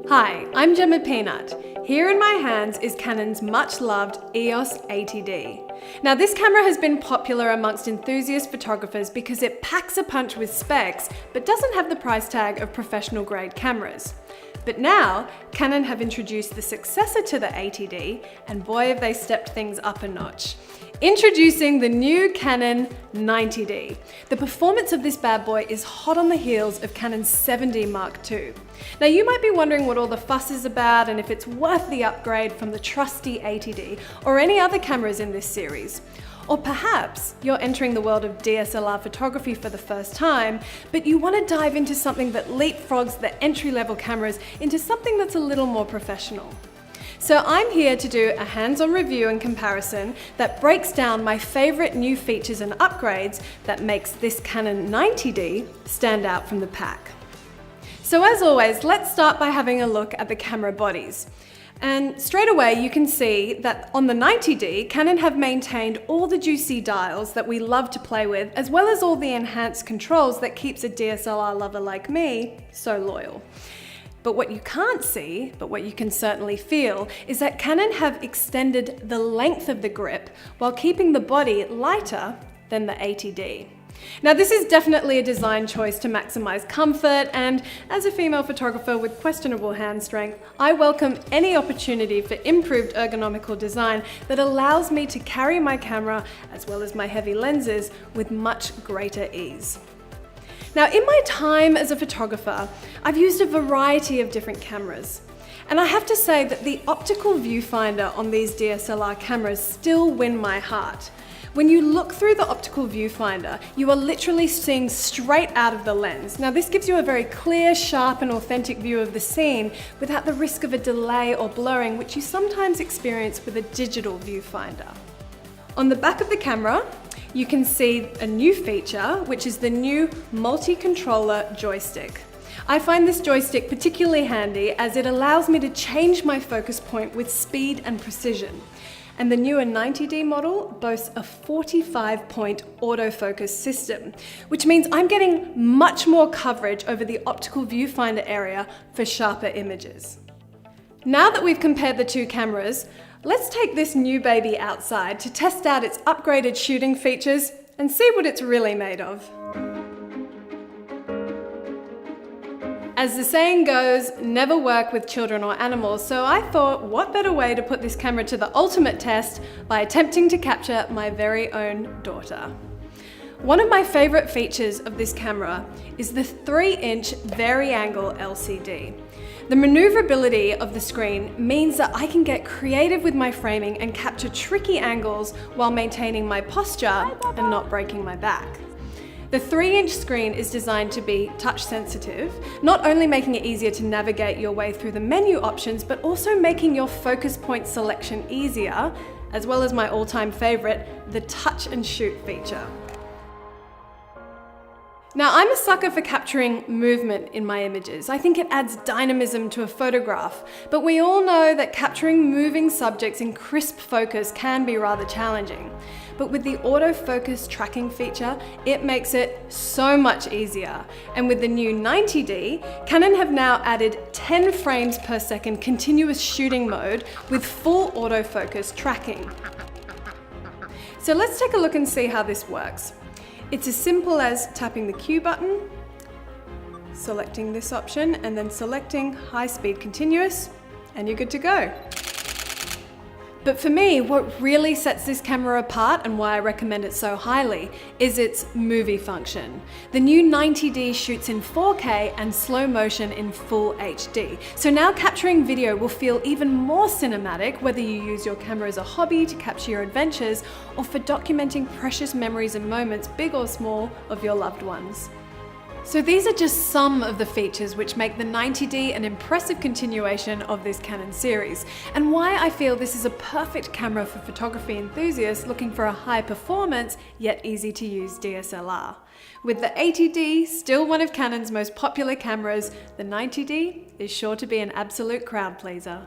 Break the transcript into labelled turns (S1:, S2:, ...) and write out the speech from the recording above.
S1: Hi, I'm Gemma Peanut. Here in my hands is Canon's much-loved EOS 80D. Now this camera has been popular amongst enthusiast photographers because it packs a punch with specs, but doesn't have the price tag of professional-grade cameras. But now, Canon have introduced the successor to the 80D, and boy have they stepped things up a notch. Introducing the new Canon 90D. The performance of this bad boy is hot on the heels of Canon's 7D Mark II. Now you might be wondering what all the fuss is about and if it's worth the upgrade from the trusty 80D or any other cameras in this series. Or perhaps you're entering the world of DSLR photography for the first time, but you want to dive into something that leapfrogs the entry-level cameras into something that's a little more professional. So I'm here to do a hands-on review and comparison that breaks down my favorite new features and upgrades that makes this Canon 90D stand out from the pack. So as always, let's start by having a look at the camera bodies. And straight away you can see that on the 90D, Canon have maintained all the juicy dials that we love to play with, as well as all the enhanced controls that keeps a DSLR lover like me so loyal. But what you can't see, but what you can certainly feel, is that Canon have extended the length of the grip while keeping the body lighter than the 80D. Now this is definitely a design choice to maximize comfort, and as a female photographer with questionable hand strength, I welcome any opportunity for improved ergonomical design that allows me to carry my camera as well as my heavy lenses with much greater ease. Now in my time as a photographer, I've used a variety of different cameras. And I have to say that the optical viewfinder on these DSLR cameras still win my heart. When you look through the optical viewfinder, you are literally seeing straight out of the lens. Now this gives you a very clear, sharp and authentic view of the scene without the risk of a delay or blurring, which you sometimes experience with a digital viewfinder. On the back of the camera, you can see a new feature, which is the new multi-controller joystick. I find this joystick particularly handy as it allows me to change my focus point with speed and precision. And the newer 90D model boasts a 45-point autofocus system, which means I'm getting much more coverage over the optical viewfinder area for sharper images. Now that we've compared the two cameras, let's take this new baby outside to test out its upgraded shooting features and see what it's really made of. As the saying goes, never work with children or animals, so I thought what better way to put this camera to the ultimate test by attempting to capture my very own daughter. One of my favorite features of this camera is the 3-inch vari-angle LCD. The maneuverability of the screen means that I can get creative with my framing and capture tricky angles while maintaining my posture and not breaking my back. The 3-inch screen is designed to be touch sensitive, not only making it easier to navigate your way through the menu options, but also making your focus point selection easier, as well as my all-time favorite, the touch and shoot feature. Now, I'm a sucker for capturing movement in my images. I think it adds dynamism to a photograph, but we all know that capturing moving subjects in crisp focus can be rather challenging. But with the autofocus tracking feature, it makes it so much easier. And with the new 90D, Canon have now added 10 frames per second continuous shooting mode with full autofocus tracking. So let's take a look and see how this works. It's as simple as tapping the Q button, selecting this option, and then selecting high speed continuous, and you're good to go. But for me, what really sets this camera apart and why I recommend it so highly is its movie function. The new 90D shoots in 4K and slow motion in full HD. So now capturing video will feel even more cinematic, whether you use your camera as a hobby to capture your adventures or for documenting precious memories and moments, big or small, of your loved ones. So these are just some of the features which make the 90D an impressive continuation of this Canon series, and why I feel this is a perfect camera for photography enthusiasts looking for a high performance yet easy to use DSLR. With the 80D still one of Canon's most popular cameras, the 90D is sure to be an absolute crowd pleaser.